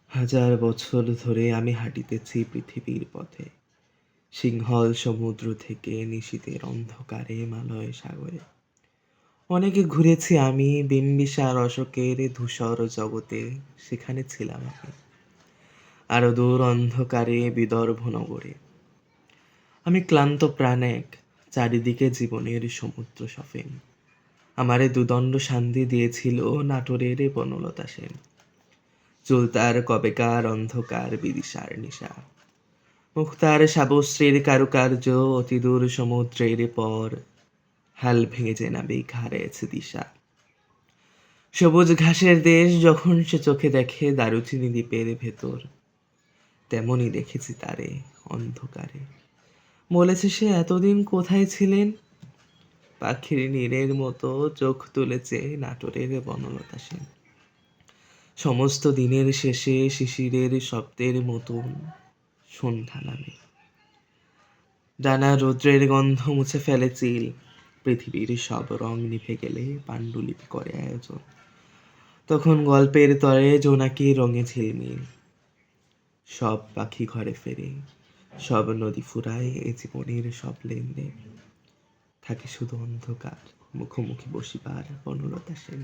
হাজার বছর ধরে আমি হাঁটিতেছি পৃথিবীর পথে, সিংহল সমুদ্র থেকে নিশীথের অন্ধকারে মালয় সাগরে। অনেকে ঘুরেছি আমি বিম্বিসার অশোকের ধূসর জগতে, সেখানে ছিলাম আমি আরো দূর অন্ধকারে বিদর্ভ নগরে। আমি ক্লান্ত প্রাণেক, চারিদিকে জীবনের সমুদ্র সফেন। আমারে দুদণ্ড শান্তি দিয়েছিল নাটোরের বনলতা সেন। চুলতার কবেকার অন্ধকার বিদিশার নিশা, মুক্তার সাবশ্রীর কারুকার্য অতিদূর সমুদ্রের পর, হাল ভেঙে যে নাবিক হারিয়েছে দিশা। সবুজ ঘাসের দেশ যখন সে চোখে দেখে দারুচিনি দ্বীপের ভেতর, তেমনি দেখেছি তারে অন্ধকারে। বলেছে সে এতদিন কোথায় ছিলেন, পাখির নীড়ের মতো চোখ তুলেছে নাটোরের বনলতা সেন। সমস্ত দিনের শেষে শিশিরের শব্দের মতন সন্ধ্যা নামে, ডানা রৌদ্রের গন্ধ মুছে ফেলে চিল। পৃথিবীর সব রং নিভে গেলে পাণ্ডুলিপি করে আয়োজন, তখন গল্পের তরে জোনাকির রঙে ঝিলমিল। সব পাখি ঘরে ফেরে, সব নদী ফুরায় এ জীবনের সব লেনদেন, থাকে শুধু অন্ধকার মুখোমুখি বসিবার বনলতা সেন।